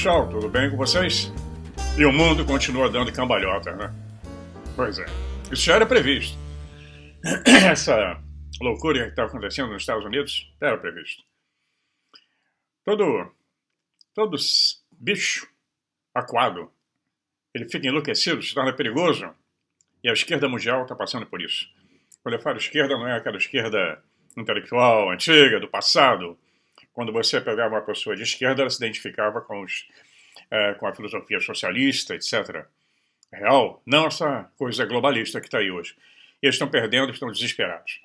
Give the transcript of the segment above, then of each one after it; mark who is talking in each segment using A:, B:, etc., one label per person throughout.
A: pessoal, tudo bem com vocês? E o mundo continua dando cambalhota, né? Pois é, isso já era previsto. Essa loucura que está acontecendo nos Estados Unidos era previsto. Todo bicho aquado, ele fica enlouquecido, se torna perigoso, e a esquerda mundial está passando por isso. Quando eu falo esquerda, não é aquela esquerda intelectual, antiga, do passado. Quando você pegava uma pessoa de esquerda, ela se identificava com a filosofia socialista, etc. Real, não essa coisa globalista que está aí hoje. Eles estão perdendo, estão desesperados.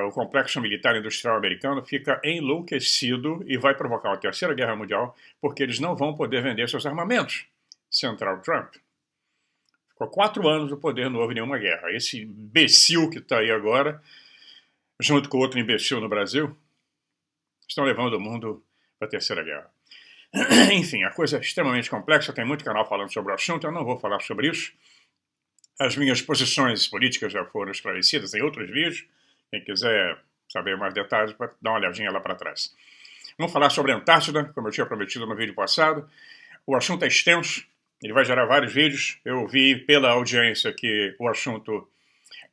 A: O complexo militar industrial americano fica enlouquecido e vai provocar uma terceira guerra mundial porque eles não vão poder vender seus armamentos. Central Trump. Ficou 4 anos no poder, não houve nenhuma guerra. Esse imbecil que está aí agora, junto com outro imbecil no Brasil, estão levando o mundo para a terceira guerra. Enfim, a coisa é extremamente complexa, tem muito canal falando sobre o assunto, eu não vou falar sobre isso. As minhas posições políticas já foram esclarecidas em outros vídeos. Quem quiser saber mais detalhes, pode dar uma olhadinha lá para trás. Vamos falar sobre a Antártida, como eu tinha prometido no vídeo passado. O assunto é extenso, ele vai gerar vários vídeos. Eu vi pela audiência que o assunto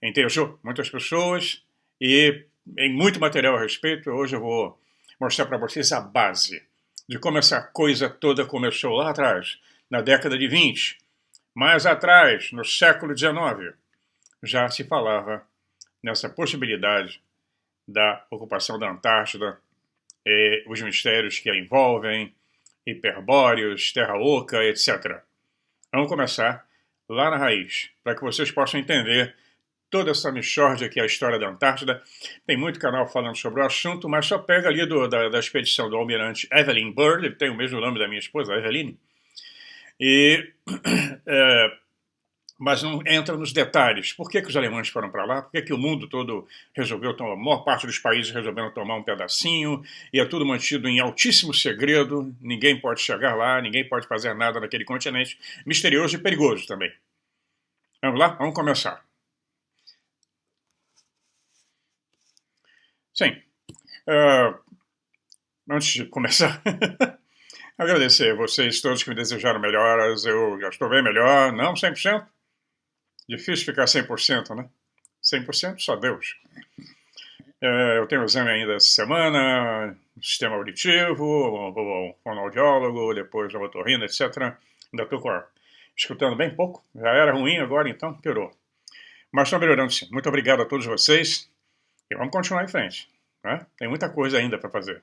A: interessou muitas pessoas e em muito material a respeito. Hoje eu vou mostrar para vocês a base de como essa coisa toda começou lá atrás, na década de 20. Mais atrás, no século XIX, já se falava nessa possibilidade da ocupação da Antártida e os mistérios que a envolvem, hiperbóreos, terra oca, etc. Vamos começar lá na raiz, para que vocês possam entender toda essa mixórdia que é a história da Antártida. Tem muito canal falando sobre o assunto, mas só pega ali da expedição do almirante Evelyn Byrd, ele tem o mesmo nome da minha esposa, Eveline, mas não entra nos detalhes. Por que os alemães foram para lá? Por que o mundo todo resolveu tomar, a maior parte dos países resolveram tomar um pedacinho, e é tudo mantido em altíssimo segredo, ninguém pode chegar lá, ninguém pode fazer nada naquele continente, misterioso e perigoso também. Vamos lá? Vamos começar. Sim. Antes de começar, agradecer a vocês todos que me desejaram melhoras. Eu já estou bem melhor, não 100%. Difícil ficar 100%, né? 100% só Deus. Eu tenho um exame ainda essa semana, sistema auditivo, vou ao fonoaudiólogo, depois ao otorrino, etc. Ainda estou escutando bem pouco. Já era ruim agora, então piorou. Mas estou melhorando sim. Muito obrigado a todos vocês. E vamos continuar em frente. Né? Tem muita coisa ainda para fazer.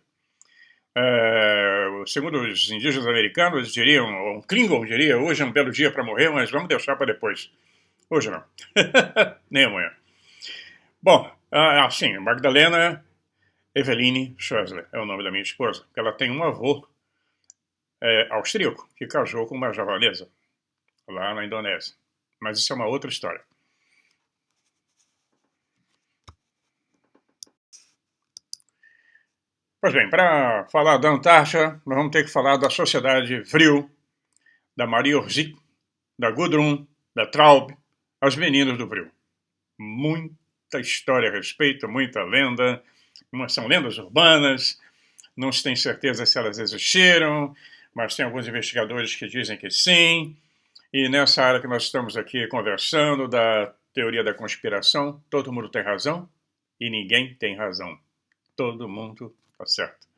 A: Segundo os indígenas americanos, eles diriam, ou um Klingon diria, hoje é um belo dia para morrer, mas vamos deixar para depois. Hoje não. Nem amanhã. Bom, sim, Magdalena Eveline Schössler é o nome da minha esposa. Ela tem um avô austríaco que casou com uma javanesa lá na Indonésia. Mas isso é uma outra história. Pois bem, para falar da Antártida, nós vamos ter que falar da Sociedade Vril, da Maria Orsic, da Gudrun, da Traub, as meninas do Vril. Muita história a respeito, muita lenda, são lendas urbanas, não se tem certeza se elas existiram, mas tem alguns investigadores que dizem que sim, e nessa área que nós estamos aqui conversando, da teoria da conspiração, todo mundo tem razão e ninguém tem razão. Todo mundo tá certo.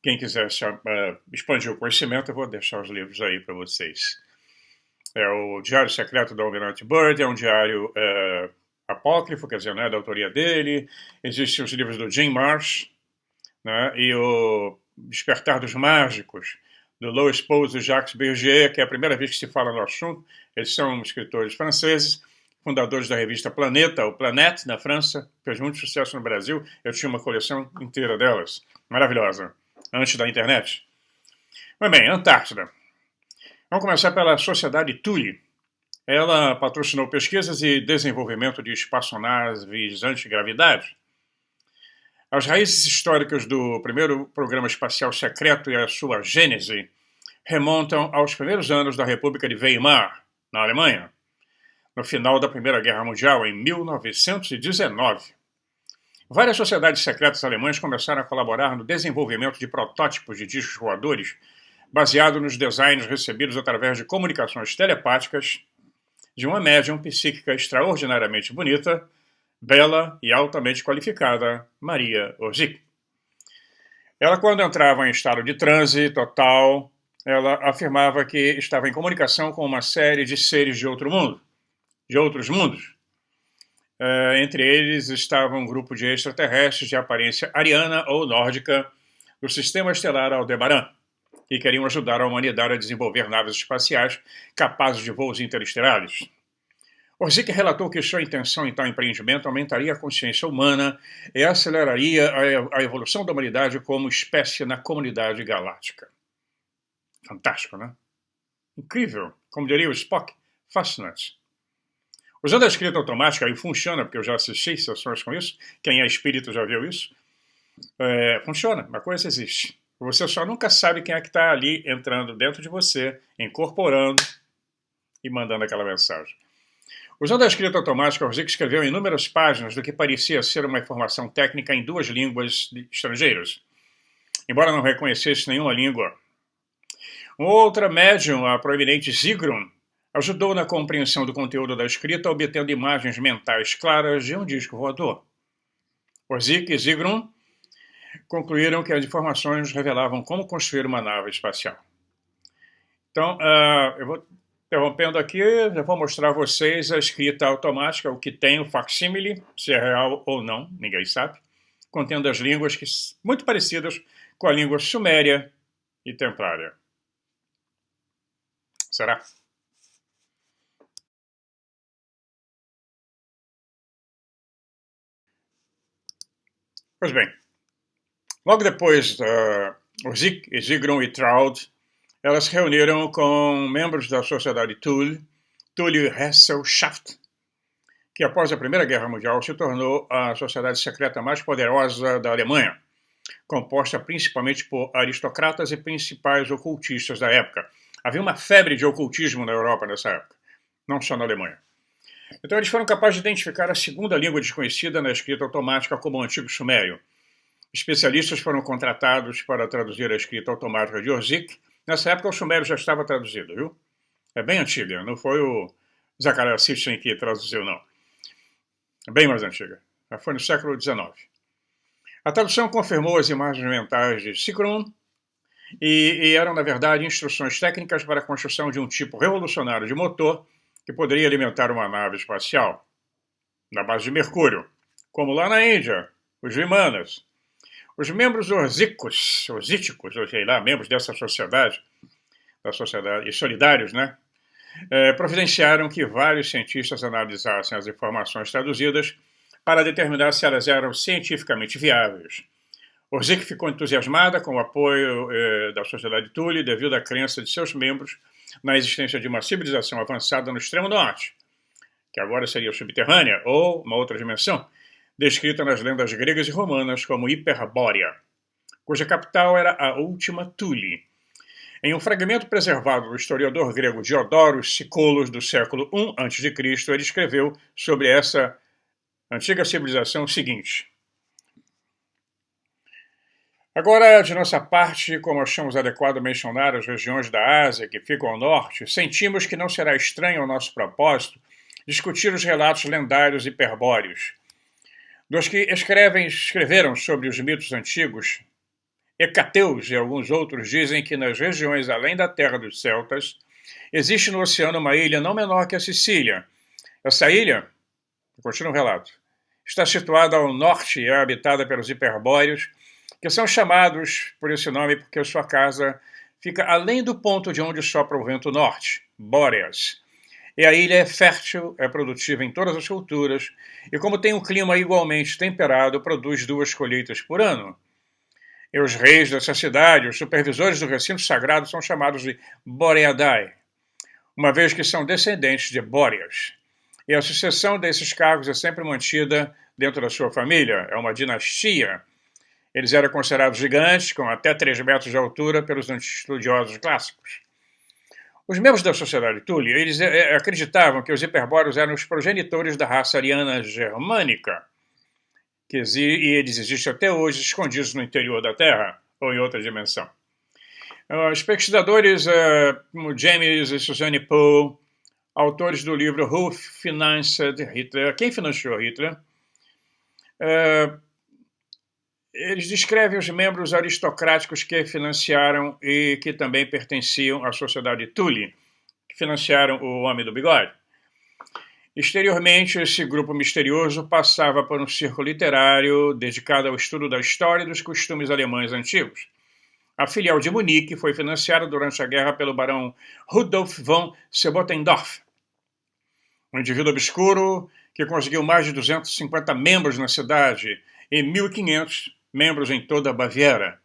A: Quem quiser expandir o conhecimento, eu vou deixar os livros aí para vocês. É o Diário Secreto do Almirante Byrd, é um diário apócrifo, quer dizer, não é da autoria dele. Existem os livros do Jim Marsh, né, e o Despertar dos Mágicos, do Louis Pous e Jacques Bergier, que é a primeira vez que se fala no assunto. Eles são escritores franceses, fundadores da revista Planeta, o Planète, na França, fez muito sucesso no Brasil. Eu tinha uma coleção inteira delas, maravilhosa, antes da internet. Mas bem, Antártida. Vamos começar pela Sociedade Thule. Ela patrocinou pesquisas e desenvolvimento de espaçonaves antigravidade. As raízes históricas do primeiro programa espacial secreto e a sua gênese remontam aos primeiros anos da República de Weimar, na Alemanha, no final da Primeira Guerra Mundial, em 1919. Várias sociedades secretas alemãs começaram a colaborar no desenvolvimento de protótipos de discos voadores baseado nos designs recebidos através de comunicações telepáticas de uma médium psíquica extraordinariamente bonita, bela e altamente qualificada, Maria Orzik. Ela, quando entrava em estado de transe total, ela afirmava que estava em comunicação com uma série de seres de outro mundo, de outros mundos. Entre eles estava um grupo de extraterrestres de aparência ariana ou nórdica do sistema estelar Aldebaran, que queriam ajudar a humanidade a desenvolver naves espaciais capazes de voos interestelares. Orzik relatou que sua intenção em tal empreendimento aumentaria a consciência humana e aceleraria a evolução da humanidade como espécie na comunidade galáctica. Fantástico, né? Incrível. Como diria o Spock, fascinante. Usando a escrita automática, e funciona, porque eu já assisti sessões com isso, quem é espírito já viu isso, funciona, a coisa existe. Você só nunca sabe quem é que está ali entrando dentro de você, incorporando e mandando aquela mensagem. Usando a escrita automática, Orzik escreveu inúmeras páginas do que parecia ser uma informação técnica em 2 línguas estrangeiras, embora não reconhecesse nenhuma língua. Uma outra médium, a proeminente Zigrun, ajudou na compreensão do conteúdo da escrita, obtendo imagens mentais claras de um disco voador. Orzik e Zigrun concluíram que as informações revelavam como construir uma nave espacial. Então, eu vou interrompendo aqui, eu vou mostrar a vocês a escrita automática, o que tem o facsímile, se é real ou não, ninguém sabe, contendo as línguas muito parecidas com a língua suméria e templária. Será? Pois bem, logo depois, Orzik, Zigrun e Traud, elas se reuniram com membros da Sociedade Thule, Thule-Gesellschaft, que após a Primeira Guerra Mundial se tornou a sociedade secreta mais poderosa da Alemanha, composta principalmente por aristocratas e principais ocultistas da época. Havia uma febre de ocultismo na Europa nessa época, não só na Alemanha. Então eles foram capazes de identificar a segunda língua desconhecida na escrita automática como o Antigo Sumério. Especialistas foram contratados para traduzir a escrita automática de Orzik. Nessa época o sumério já estava traduzido, viu? É bem antiga, não foi o Zacharias Sitchin que traduziu, não. É bem mais antiga. Já foi no século XIX. A tradução confirmou as imagens mentais de Zigrun e eram, na verdade, instruções técnicas para a construção de um tipo revolucionário de motor que poderia alimentar uma nave espacial na base de mercúrio, como lá na Índia, os Vimanas. Os membros orzíticos, ou sei lá, membros dessa sociedade, e solidários, né, providenciaram que vários cientistas analisassem as informações traduzidas para determinar se elas eram cientificamente viáveis. Orzik ficou entusiasmada com o apoio da Sociedade Thule devido à crença de seus membros na existência de uma civilização avançada no extremo norte, que agora seria subterrânea ou uma outra dimensão, descrita nas lendas gregas e romanas como Hiperbórea, cuja capital era a Última Thule. Em um fragmento preservado do historiador grego Diodorus Siculus, do século I a.C., ele escreveu sobre essa antiga civilização o seguinte: agora, de nossa parte, como achamos adequado mencionar as regiões da Ásia que ficam ao norte, sentimos que não será estranho ao nosso propósito discutir os relatos lendários hiperbóreos. Dos que escreveram sobre os mitos antigos, Hecateus e alguns outros dizem que nas regiões além da terra dos celtas, existe no oceano uma ilha não menor que a Sicília. Essa ilha, continua o relato, está situada ao norte e é habitada pelos hiperbóreos, que são chamados por esse nome porque sua casa fica além do ponto de onde sopra o vento norte, Bóreas. E a ilha é fértil, é produtiva em todas as culturas, e como tem um clima igualmente temperado, produz 2 colheitas por ano. E os reis dessa cidade, os supervisores do recinto sagrado, são chamados de Boreadae, uma vez que são descendentes de Bóreas. E a sucessão desses cargos é sempre mantida dentro da sua família, é uma dinastia. Eles eram considerados gigantes, com até 3 metros de altura, pelos estudiosos clássicos. Os membros da Sociedade Thule, eles acreditavam que os hiperbóreos eram os progenitores da raça ariana germânica, e eles existem até hoje escondidos no interior da Terra ou em outra dimensão. Os pesquisadores como James e Suzanne Poe, autores do livro Who Financed Hitler? Quem financiou Hitler? Eles descrevem os membros aristocráticos que financiaram e que também pertenciam à sociedade Thule, que financiaram o Homem do Bigode. Exteriormente, esse grupo misterioso passava por um círculo literário dedicado ao estudo da história e dos costumes alemães antigos. A filial de Munique foi financiada durante a guerra pelo barão Rudolf von Sebottendorf, um indivíduo obscuro que conseguiu mais de 250 membros na cidade e 1.500 membros em toda a Baviera.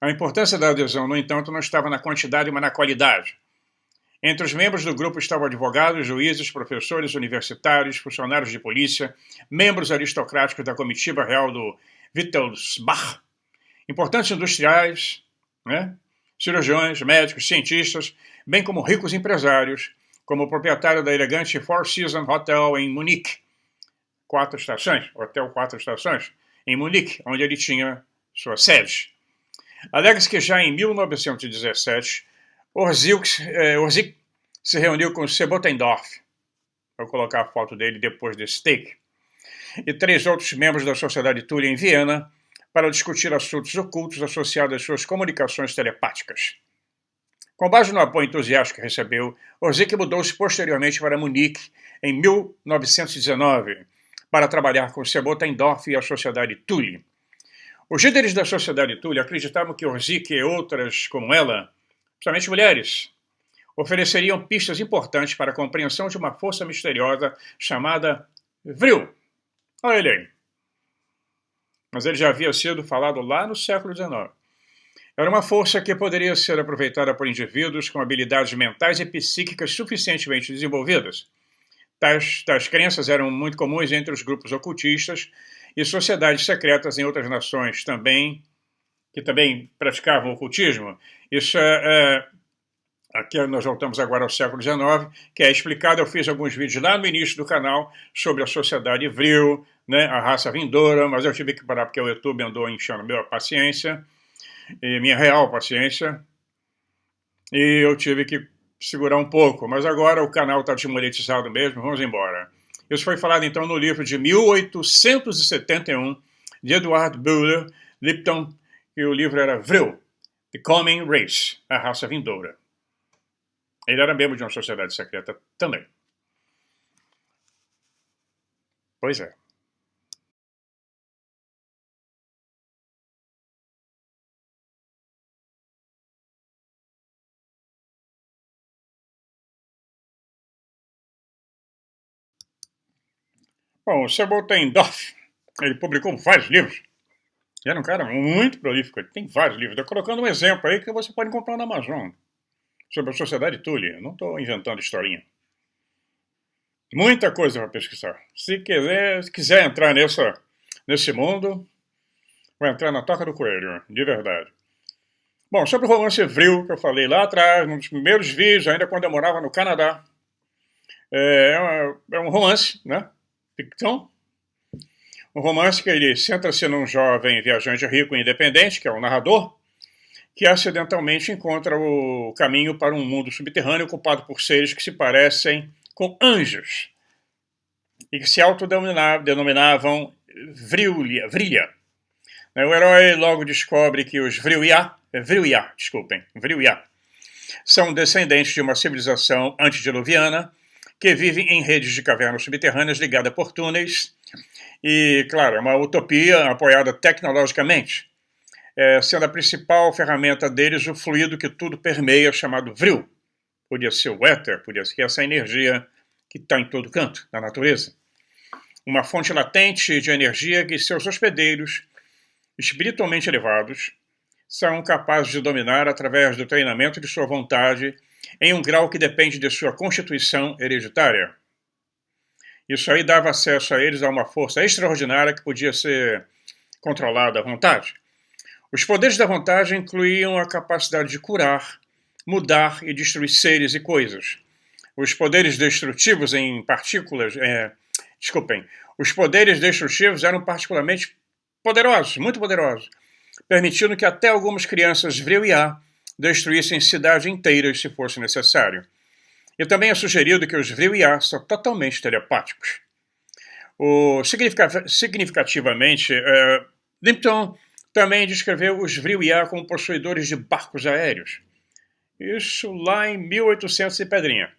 A: A importância da adesão, no entanto, não estava na quantidade, mas na qualidade. Entre os membros do grupo estavam advogados, juízes, professores universitários, funcionários de polícia, membros aristocráticos da comitiva real do Wittelsbach, importantes industriais, cirurgiões, médicos, cientistas, bem como ricos empresários, como o proprietário da elegante Four Seasons Hotel em Munique, Hotel 4 Estações, em Munique, onde ele tinha sua sede. Alega-se que já em 1917, Orzik se reuniu com Sebottendorf, vou colocar a foto dele depois desse take, e 3 outros membros da Sociedade Thule em Viena para discutir assuntos ocultos associados às suas comunicações telepáticas. Com base no apoio entusiástico que recebeu, Orzik mudou-se posteriormente para Munique em 1919 para trabalhar com Sebottendorf e a Sociedade Thule. Os líderes da Sociedade Thule acreditavam que Orzik e outras como ela, principalmente mulheres, ofereceriam pistas importantes para a compreensão de uma força misteriosa chamada Vril. Olha ele aí. Mas ele já havia sido falado lá no século XIX. Era uma força que poderia ser aproveitada por indivíduos com habilidades mentais e psíquicas suficientemente desenvolvidas. Tais crenças eram muito comuns entre os grupos ocultistas e sociedades secretas em outras nações que também praticavam o ocultismo. Isso aqui nós voltamos agora ao século XIX, que é explicado, eu fiz alguns vídeos lá no início do canal sobre a sociedade Vril, a raça vindoura, mas eu tive que parar porque o YouTube andou enchendo minha paciência, e minha real paciência, e eu tive que segurar um pouco, mas agora o canal está desmonetizado mesmo, vamos embora. Isso foi falado então no livro de 1871, de Edward Buller Lipton, e o livro era Vril, The Coming Race, a raça vindoura. Ele era membro de uma sociedade secreta também. Pois é. Bom, o Sebottendorf, ele publicou vários livros. Ele era um cara muito prolífico, ele tem vários livros. Estou colocando um exemplo aí que você pode comprar na Amazon, sobre a Sociedade Thule. Eu não estou inventando historinha. Muita coisa para pesquisar. Se quiser entrar nesse mundo, vai entrar na toca do coelho, de verdade. Bom, sobre o romance Vril, que eu falei lá atrás, num dos primeiros vídeos, ainda quando eu morava no Canadá. É um romance, ficção. Um romance que ele centra-se num jovem viajante rico e independente, que é o narrador, que acidentalmente encontra o caminho para um mundo subterrâneo ocupado por seres que se parecem com anjos e que se autodenominavam Vrilya. O herói logo descobre que os Vrilya são descendentes de uma civilização antediluviana que vive em redes de cavernas subterrâneas ligadas por túneis e, claro, é uma utopia apoiada tecnologicamente, sendo a principal ferramenta deles o fluido que tudo permeia, chamado Vril. Podia ser o éter, podia ser essa energia que está em todo canto, na natureza. Uma fonte latente de energia que seus hospedeiros, espiritualmente elevados, são capazes de dominar através do treinamento de sua vontade em um grau que depende de sua constituição hereditária. Isso aí dava acesso a eles a uma força extraordinária que podia ser controlada à vontade. Os poderes da vontade incluíam a capacidade de curar, mudar e destruir seres e coisas. Os poderes destrutivos em partículas... Os poderes destrutivos eram particularmente poderosos, muito poderosos, permitindo que até algumas crianças Vrilya destruíssem cidades inteiras se fosse necessário. E também é sugerido que os Vril-ya são totalmente telepáticos. Significativamente, Lipton também descreveu os Vril-ya como possuidores de barcos aéreos. Isso lá em 1800 e pedrinha.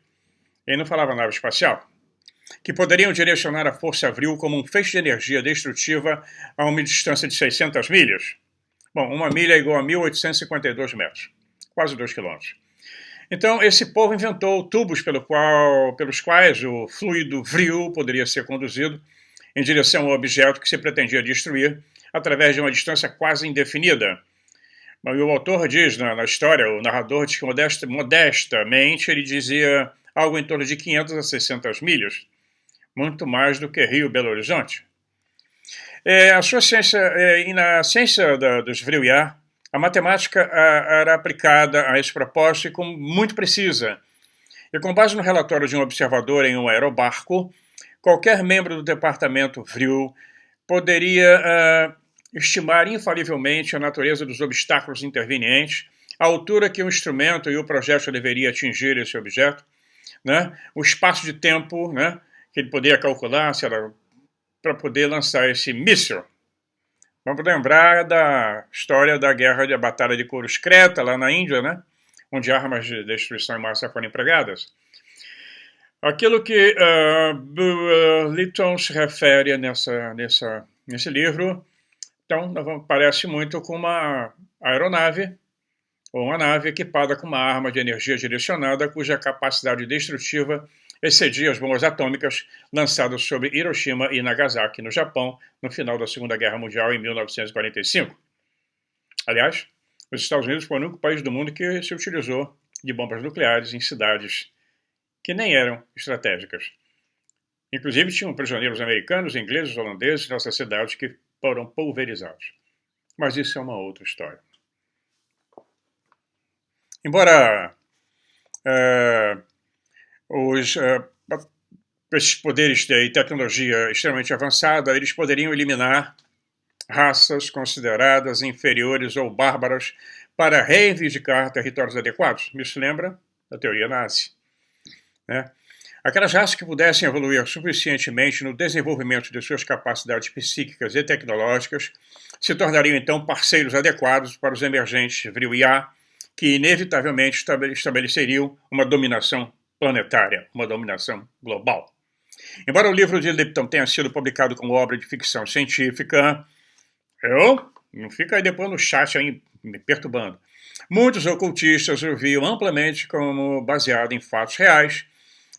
A: Ele não falava nave espacial. Que poderiam direcionar a força Vril como um feixe de energia destrutiva a uma distância de 600 milhas. Bom, uma milha é igual a 1.852 metros, quase 2 quilômetros. Então, esse povo inventou tubos pelos quais o fluido Vril poderia ser conduzido em direção ao objeto que se pretendia destruir através de uma distância quase indefinida. E o autor diz na história, o narrador diz que modestamente ele dizia algo em torno de 500 a 600 milhas, muito mais do que Rio Belo Horizonte. A sua ciência, e na ciência dos Vril-ya, a matemática era aplicada a esse propósito e muito precisa. E com base no relatório de um observador em um aerobarco, qualquer membro do departamento Vril poderia estimar infalivelmente a natureza dos obstáculos intervenientes, a altura que o instrumento e o projétil deveria atingir esse objeto, né? O espaço de tempo, né, que ele poderia calcular para poder lançar esse míssil. Vamos lembrar da história da Batalha de Kuruskreta, lá na Índia, né? Onde armas de destruição em massa foram empregadas. Aquilo que Lipton se refere nesse livro, então, parece muito com uma aeronave, ou uma nave equipada com uma arma de energia direcionada, cuja capacidade destrutiva excedia as bombas atômicas lançadas sobre Hiroshima e Nagasaki, no Japão, no final da Segunda Guerra Mundial, em 1945. Aliás, os Estados Unidos foi o único país do mundo que se utilizou de bombas nucleares em cidades que nem eram estratégicas. Inclusive, tinham prisioneiros americanos, ingleses, holandeses nessas cidades que foram pulverizados. Mas isso é uma outra história. Embora esses poderes de tecnologia extremamente avançada, eles poderiam eliminar raças consideradas inferiores ou bárbaras para reivindicar territórios adequados. Isso lembra da teoria nazi, né? Aquelas raças que pudessem evoluir suficientemente no desenvolvimento de suas capacidades psíquicas e tecnológicas se tornariam então parceiros adequados para os emergentes Vril-ya, que inevitavelmente estabeleceriam uma dominação planetária, uma dominação global. Embora o livro de Lipton tenha sido publicado como obra de ficção científica, não fica aí depois no chat aí me perturbando. Muitos ocultistas o viam amplamente como baseado em fatos reais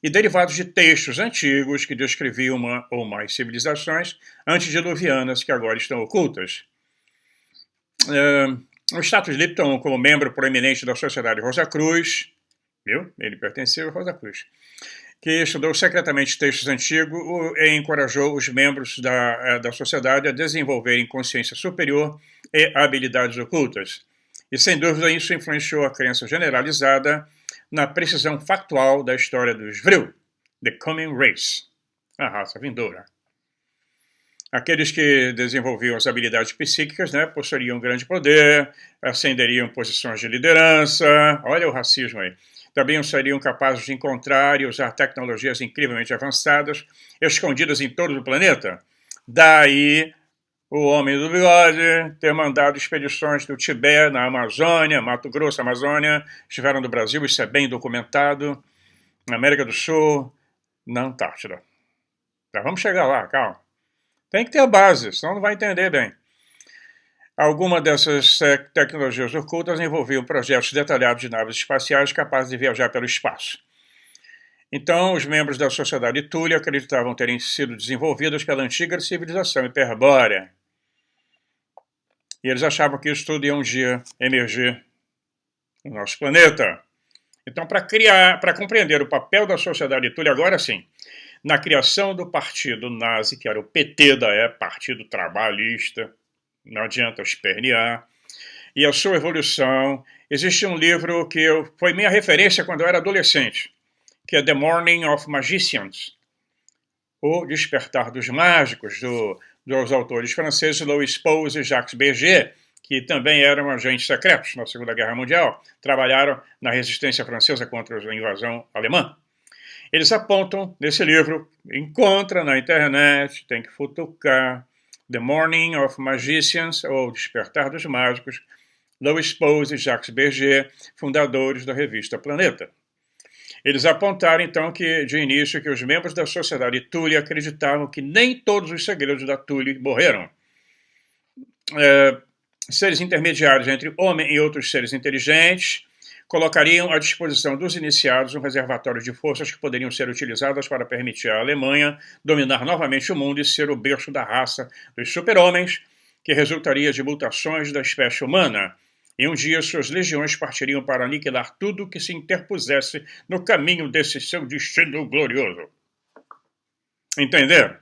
A: e derivados de textos antigos que descreviam uma ou mais civilizações antediluvianas que agora estão ocultas. O status de Lipton como membro proeminente da Sociedade Rosacruz, ele pertenceu à Rosacruz, que estudou secretamente textos antigos e encorajou os membros da sociedade a desenvolverem consciência superior e habilidades ocultas. E, sem dúvida, isso influenciou a crença generalizada na precisão factual da história dos Vril, The Coming Race, a raça vindoura. Aqueles que desenvolviam as habilidades psíquicas, né, possuiriam grande poder, ascenderiam posições de liderança, olha o racismo aí. Também seriam capazes de encontrar e usar tecnologias incrivelmente avançadas, escondidas em todo o planeta. Daí, o homem do bigode ter mandado expedições do Tibete, na Amazônia, Mato Grosso, Amazônia, estiveram no Brasil, isso é bem documentado, na América do Sul, na Antártida. Já vamos chegar lá, calma. Tem que ter a base, senão não vai entender bem. Algumas dessas tecnologias ocultas envolviam projetos detalhados de naves espaciais capazes de viajar pelo espaço. Então, os membros da sociedade Túlia acreditavam terem sido desenvolvidas pela antiga civilização hiperbórea. E eles achavam que isso tudo ia um dia emergir no nosso planeta. Então, para compreender o papel da sociedade Túlia, agora sim, na criação do partido nazi, que era o PT da época, Partido Trabalhista, não adianta espernear, e a sua evolução, existe um livro que foi minha referência quando eu era adolescente, que é The Morning of Magicians, O Despertar dos Mágicos, dos autores franceses Louis Pous e Jacques Berger, que também eram agentes secretos na Segunda Guerra Mundial, trabalharam na resistência francesa contra a invasão alemã. Eles apontam nesse livro, encontra na internet, tem que futucar, The Morning of Magicians, ou Despertar dos Mágicos, Louis Pose e Jacques Berger, fundadores da revista Planeta. Eles apontaram, então, que, de início, que os membros da sociedade Thule acreditavam que nem todos os segredos da Thule morreram. Seres intermediários entre homem e outros seres inteligentes colocariam à disposição dos iniciados um reservatório de forças que poderiam ser utilizadas para permitir à Alemanha dominar novamente o mundo e ser o berço da raça dos super-homens, que resultaria de mutações da espécie humana. E um dia suas legiões partiriam para aniquilar tudo que se interpusesse no caminho desse seu destino glorioso. Entender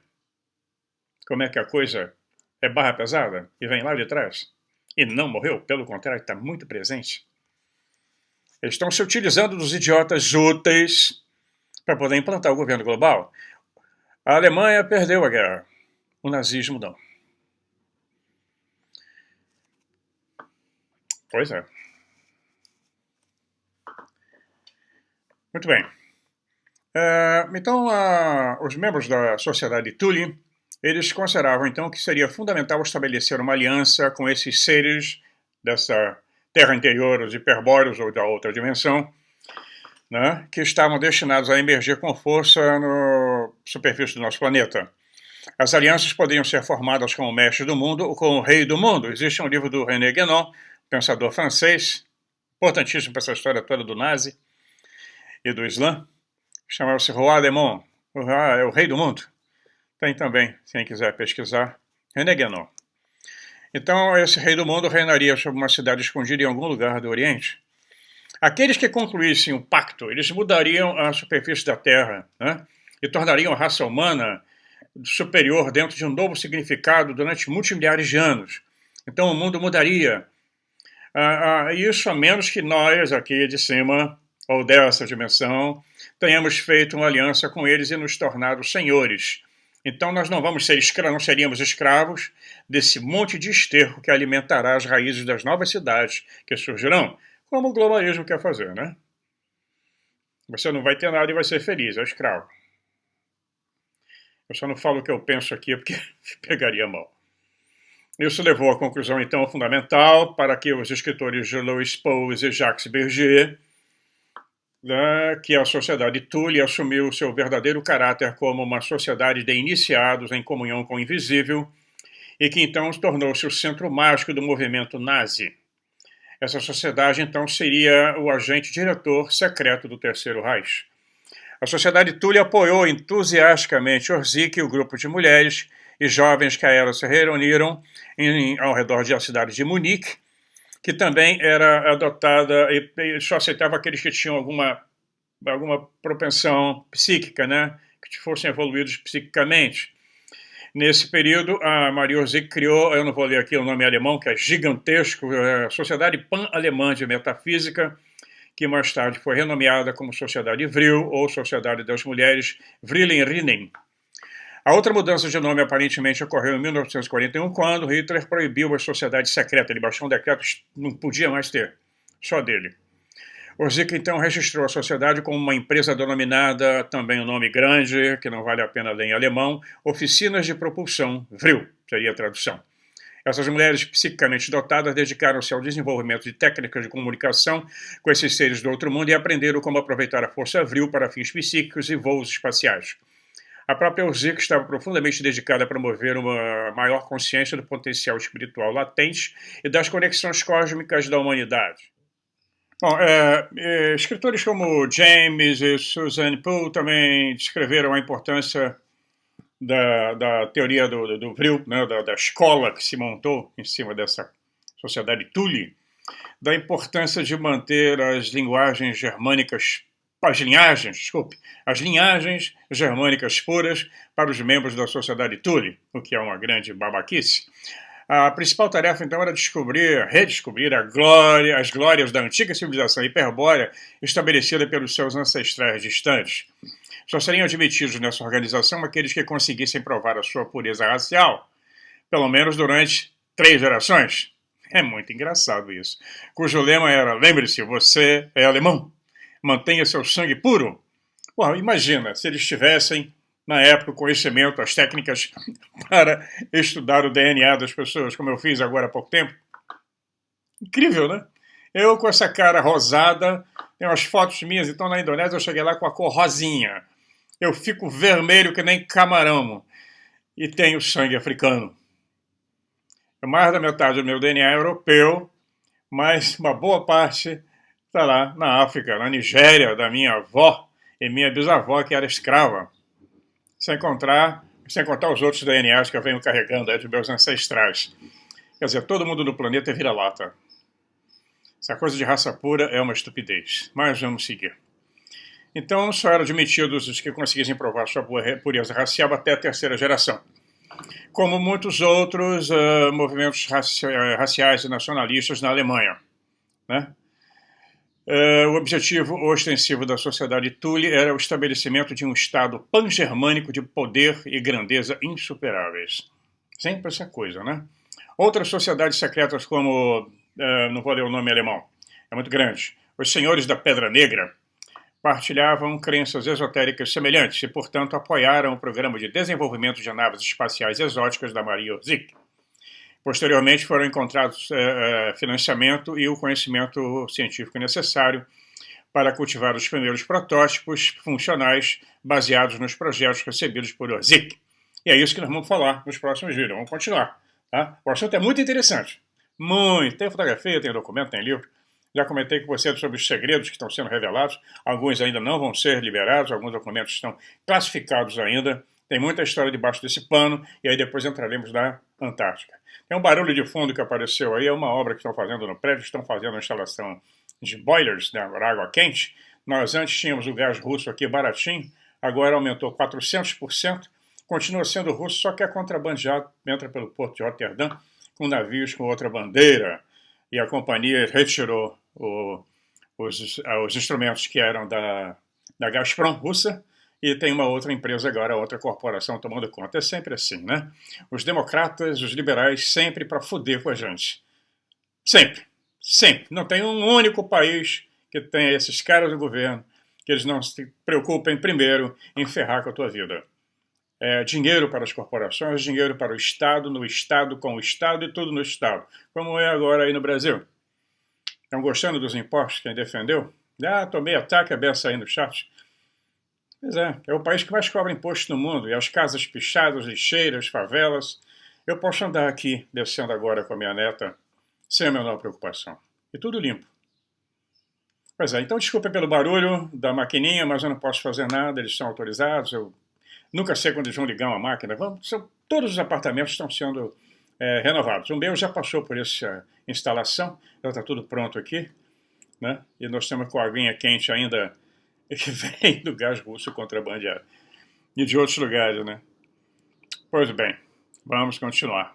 A: como é que a coisa é barra pesada e vem lá de trás? E não morreu, pelo contrário, está muito presente. Eles estão se utilizando dos idiotas úteis para poder implantar o governo global. A Alemanha perdeu a guerra. O nazismo não. Pois é. Muito bem. Então, os membros da sociedade Thule, eles consideravam, então, que seria fundamental estabelecer uma aliança com esses seres dessa terra interior, os hiperbóreos ou da outra dimensão, né, que estavam destinados a emergir com força na superfície do nosso planeta. As alianças poderiam ser formadas com o mestre do mundo ou com o rei do mundo. Existe um livro do René Guénon, pensador francês, importantíssimo para essa história toda do nazi e do Islã, chamava-se Roi du Monde, é o rei do mundo. Tem também, quem quiser pesquisar, René Guénon. Então, esse rei do mundo reinaria sobre uma cidade escondida em algum lugar do Oriente. Aqueles que concluíssem o pacto, eles mudariam a superfície da Terra, né, e tornariam a raça humana superior dentro de um novo significado durante multimilhares de anos. Então, o mundo mudaria. Isso a menos que nós, aqui de cima, ou dessa dimensão, tenhamos feito uma aliança com eles e nos tornado senhores. Então nós não vamos ser não seríamos escravos desse monte de esterco que alimentará as raízes das novas cidades que surgirão, como o globalismo quer fazer, né? Você não vai ter nada e vai ser feliz, é escravo. Eu só não falo o que eu penso aqui porque pegaria mal. Isso levou à conclusão, então, fundamental para que os escritores Louis Pose e Jacques Berger, que a sociedade Thule assumiu seu verdadeiro caráter como uma sociedade de iniciados em comunhão com o invisível e que então tornou-se o centro mágico do movimento nazi. Essa sociedade então seria o agente diretor secreto do Terceiro Reich. A sociedade Thule apoiou entusiasticamente Orzik e o grupo de mulheres e jovens que a ela se reuniram ao redor da cidade de Munique, que também era adotada e só aceitava aqueles que tinham alguma propensão psíquica, né? Que fossem evoluídos psiquicamente. Nesse período, a Maria Orzik criou, eu não vou ler aqui o nome alemão, que é gigantesco, a Sociedade Pan-Alemã de Metafísica, que mais tarde foi renomeada como Sociedade Vril ou Sociedade das Mulheres Vrillenrinnen. A outra mudança de nome aparentemente ocorreu em 1941, quando Hitler proibiu a sociedade secreta. Ele baixou um decreto, não podia mais ter, só dele. Orzik então registrou a sociedade como uma empresa denominada, também um nome grande, que não vale a pena ler em alemão, Oficinas de Propulsão Vril, seria a tradução. Essas mulheres psiquicamente dotadas dedicaram-se ao desenvolvimento de técnicas de comunicação com esses seres do outro mundo e aprenderam como aproveitar a força Vril para fins psíquicos e voos espaciais. A própria Orzik estava profundamente dedicada a promover uma maior consciência do potencial espiritual latente e das conexões cósmicas da humanidade. Bom, escritores como James e Suzanne Poole também descreveram a importância da teoria do Vril, né, da escola que se montou em cima dessa sociedade Thule, da importância de manter as linhagens germânicas puras para os membros da sociedade Thule, o que é uma grande babaquice. A principal tarefa, então, era redescobrir as glórias da antiga civilização hiperbórea estabelecida pelos seus ancestrais distantes. Só seriam admitidos nessa organização aqueles que conseguissem provar a sua pureza racial, pelo menos durante 3 gerações. É muito engraçado isso. Cujo lema era: lembre-se, você é alemão, mantenha seu sangue puro. Bom, imagina se eles tivessem, na época, o conhecimento, as técnicas para estudar o DNA das pessoas, como eu fiz agora há pouco tempo. Incrível, né? Eu com essa cara rosada, tem umas fotos minhas, então na Indonésia eu cheguei lá com a cor rosinha. Eu fico vermelho que nem camarão e tenho sangue africano. Mais da metade do meu DNA é europeu, mas uma boa parte está lá na África, na Nigéria, da minha avó e minha bisavó, que era escrava. Sem contar os outros DNAs que eu venho carregando dos meus ancestrais. Quer dizer, todo mundo no planeta é vira-lata. Essa coisa de raça pura é uma estupidez. Mas vamos seguir. Então, só eram admitidos os que conseguissem provar sua pureza racial até a terceira geração. Como muitos outros movimentos raciais e nacionalistas na Alemanha. Né? O objetivo ostensivo da sociedade Thule era o estabelecimento de um Estado pan-germânico de poder e grandeza insuperáveis. Sempre essa coisa, né? Outras sociedades secretas como, não vou ler o nome alemão, é muito grande, os Senhores da Pedra Negra, partilhavam crenças esotéricas semelhantes e, portanto, apoiaram o programa de desenvolvimento de naves espaciais exóticas da Maria Zick. Posteriormente, foram encontrados financiamento e o conhecimento científico necessário para cultivar os primeiros protótipos funcionais baseados nos projetos recebidos por Zick. E é isso que nós vamos falar nos próximos vídeos. Vamos continuar. Tá? O assunto é muito interessante. Muito. Tem fotografia, tem documento, tem livro. Já comentei com você sobre os segredos que estão sendo revelados. Alguns ainda não vão ser liberados, alguns documentos estão classificados ainda. Tem muita história debaixo desse pano, e aí depois entraremos na Antártica. Tem um barulho de fundo que apareceu aí, é uma obra que estão fazendo no prédio, estão fazendo a instalação de boilers, né, para água quente. Nós antes tínhamos o gás russo aqui baratinho, agora aumentou 400%, continua sendo russo, só que é contrabandeado, entra pelo porto de Roterdã, com navios com outra bandeira, e a companhia retirou os instrumentos que eram da Gazprom russa, e tem uma outra empresa agora, outra corporação tomando conta. É sempre assim, né? Os democratas, os liberais, sempre para foder com a gente. Sempre. Sempre. Não tem um único país que tenha esses caras do governo que eles não se preocupem primeiro em ferrar com a tua vida. É dinheiro para as corporações, dinheiro para o Estado, no Estado, com o Estado e tudo no Estado. Como é agora aí no Brasil. Estão gostando dos impostos? Quem defendeu? Tomei ataque a beça aí no chat. Pois é o país que mais cobra imposto no mundo. E as casas pichadas, lixeiras, favelas. Eu posso andar aqui, descendo agora com a minha neta, sem a menor preocupação. E tudo limpo. Pois é, então desculpa pelo barulho da maquininha, mas eu não posso fazer nada, eles estão autorizados, eu nunca sei quando eles vão ligar uma máquina. Todos os apartamentos estão sendo renovados. O meu já passou por essa instalação, já está tudo pronto aqui, né? E nós temos com a aguinha quente ainda que vem do gás russo contrabandeado. E de outros lugares, né? Pois bem, vamos continuar.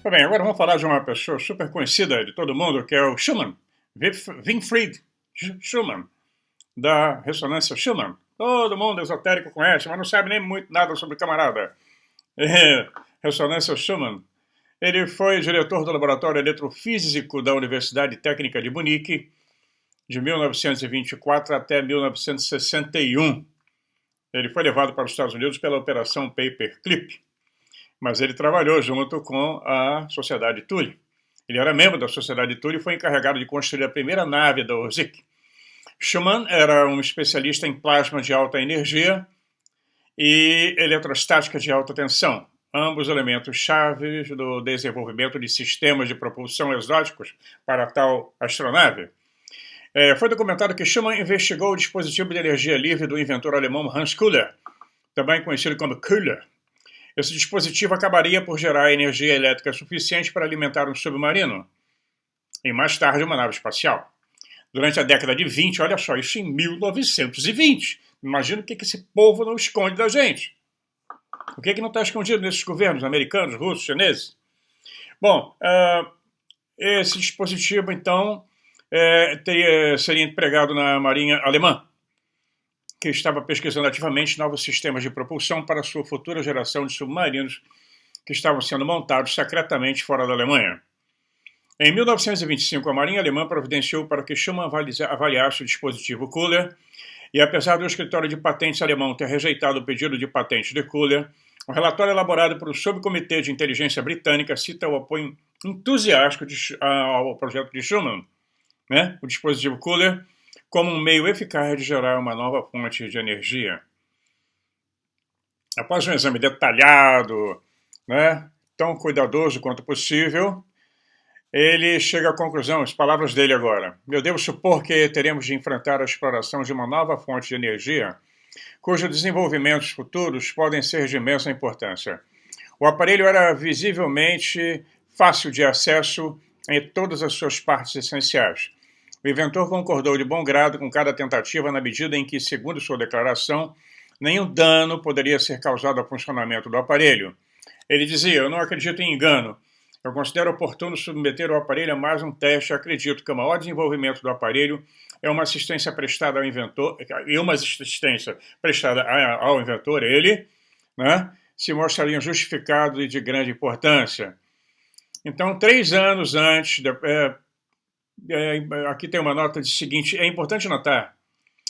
A: Bem, agora vamos falar de uma pessoa super conhecida de todo mundo, que é o Schumann, Winfried Schumann, da ressonância Schumann. Todo mundo esotérico conhece, mas não sabe nem muito nada sobre o camarada. Ressonância Schumann. Ele foi diretor do Laboratório Eletrofísico da Universidade Técnica de Munique, de 1924 até 1961. Ele foi levado para os Estados Unidos pela Operação Paperclip, mas ele trabalhou junto com a Sociedade Thule. Ele era membro da Sociedade Thule e foi encarregado de construir a primeira nave da Orzik. Schumann era um especialista em plasma de alta energia e eletrostática de alta tensão, ambos elementos chaves do desenvolvimento de sistemas de propulsão exóticos para tal astronave. Foi documentado que Schumann investigou o dispositivo de energia livre do inventor alemão Hans Köhler, também conhecido como Köhler. Esse dispositivo acabaria por gerar energia elétrica suficiente para alimentar um submarino e, mais tarde, uma nave espacial. Durante a década de 20, olha só, isso em 1920. Imagina o que esse povo não esconde da gente. O que não está escondido nesses governos americanos, russos, chineses? Bom, esse dispositivo, então, seria empregado na Marinha Alemã, que estava pesquisando ativamente novos sistemas de propulsão para sua futura geração de submarinos que estavam sendo montados secretamente fora da Alemanha. Em 1925, a Marinha Alemã providenciou para que Schumann avaliasse o dispositivo Köhler, e apesar do escritório de patentes alemão ter rejeitado o pedido de patente de Köhler, o relatório elaborado pelo Subcomitê de Inteligência Britânica cita o apoio entusiástico ao projeto de Schumann, né, o dispositivo Köhler, como um meio eficaz de gerar uma nova fonte de energia. Após um exame detalhado, né, tão cuidadoso quanto possível, ele chega à conclusão, as palavras dele agora: eu devo supor que teremos de enfrentar a exploração de uma nova fonte de energia, cujos desenvolvimentos futuros podem ser de imensa importância. O aparelho era visivelmente fácil de acesso em todas as suas partes essenciais. O inventor concordou de bom grado com cada tentativa na medida em que, segundo sua declaração, nenhum dano poderia ser causado ao funcionamento do aparelho. Ele dizia: eu não acredito em engano. Eu considero oportuno submeter o aparelho a mais um teste. Acredito que o maior desenvolvimento do aparelho é uma assistência prestada ao inventor, ele, né, se mostrariam justificados e de grande importância. Então, 3 anos antes, aqui tem uma nota de seguinte: é importante notar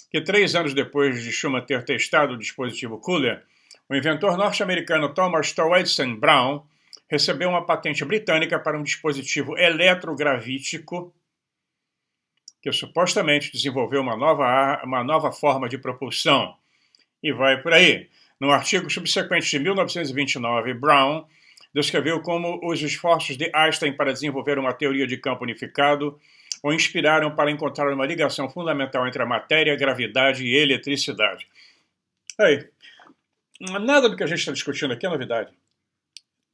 A: que 3 anos depois de Schumann ter testado o dispositivo Köhler, o inventor norte-americano Thomas Torwaldsen Brown recebeu uma patente britânica para um dispositivo eletrogravítico que supostamente desenvolveu uma nova forma de propulsão. E vai por aí. No artigo subsequente de 1929, Brown descreveu como os esforços de Einstein para desenvolver uma teoria de campo unificado o inspiraram para encontrar uma ligação fundamental entre a matéria, a gravidade e a eletricidade. Aí, nada do que a gente está discutindo aqui é novidade.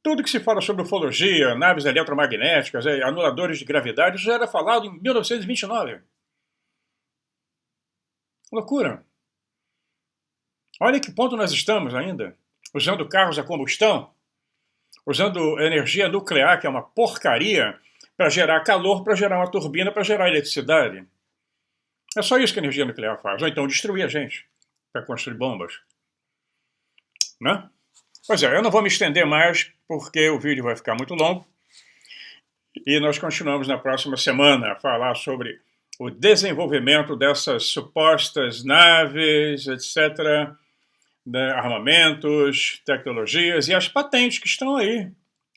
A: Tudo que se fala sobre ufologia, naves eletromagnéticas, anuladores de gravidade, isso já era falado em 1929. Loucura. Olha que ponto nós estamos ainda. Usando carros a combustão, usando energia nuclear, que é uma porcaria, para gerar calor, para gerar uma turbina, para gerar eletricidade. É só isso que a energia nuclear faz. Ou então destruir a gente para construir bombas. Né? Pois é, eu não vou me estender mais, porque o vídeo vai ficar muito longo. E nós continuamos na próxima semana a falar sobre o desenvolvimento dessas supostas naves, etc., né, armamentos, tecnologias e as patentes que estão aí.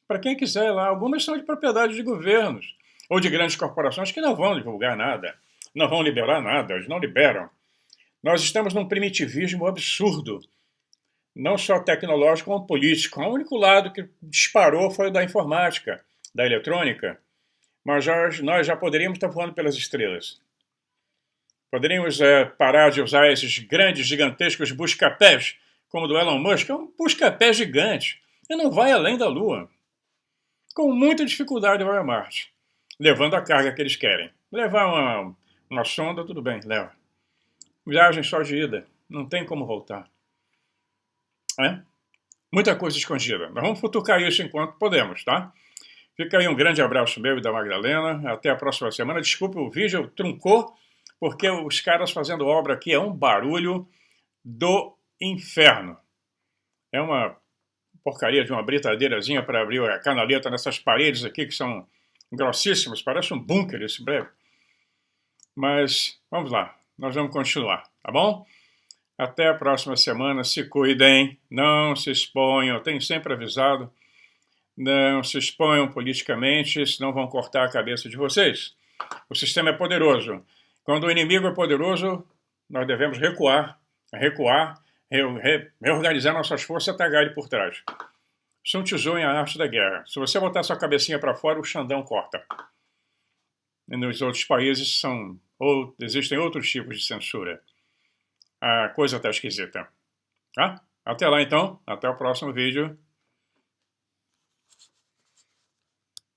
A: Para quem quiser lá, algumas são de propriedade de governos ou de grandes corporações que não vão divulgar nada, não vão liberar nada, eles não liberam. Nós estamos num primitivismo absurdo, não só tecnológico, como político. O único lado que disparou foi o da informática, da eletrônica, mas nós já poderíamos estar voando pelas estrelas. Poderíamos parar de usar esses grandes, gigantescos busca-pés, como o do Elon Musk, que é um busca-pé gigante, e não vai além da Lua. Com muita dificuldade vai a Marte, levando a carga que eles querem. Levar uma sonda, tudo bem, leva. Viagem só de ida, não tem como voltar. Muita coisa escondida. Nós vamos futucar isso enquanto podemos, tá? Fica aí um grande abraço meu e da Magdalena. Até a próxima semana. Desculpe, o vídeo truncou, porque os caras fazendo obra aqui é um barulho do inferno. É uma porcaria de uma britadeirazinha para abrir a canaleta nessas paredes aqui que são grossíssimas. Parece um bunker esse breve. Mas vamos lá. Nós vamos continuar, tá bom? Até a próxima semana. Se cuidem. Não se exponham. Eu tenho sempre avisado. Não se exponham politicamente, senão vão cortar a cabeça de vocês. O sistema é poderoso. Quando o inimigo é poderoso, nós devemos recuar, reorganizar nossas forças e atacar ele por trás. Sun Tzu em A Arte da Guerra. Se você botar sua cabecinha para fora, o Xandão corta. E nos outros países existem outros tipos de censura. A coisa está esquisita. Tá? Até lá então, até o próximo vídeo.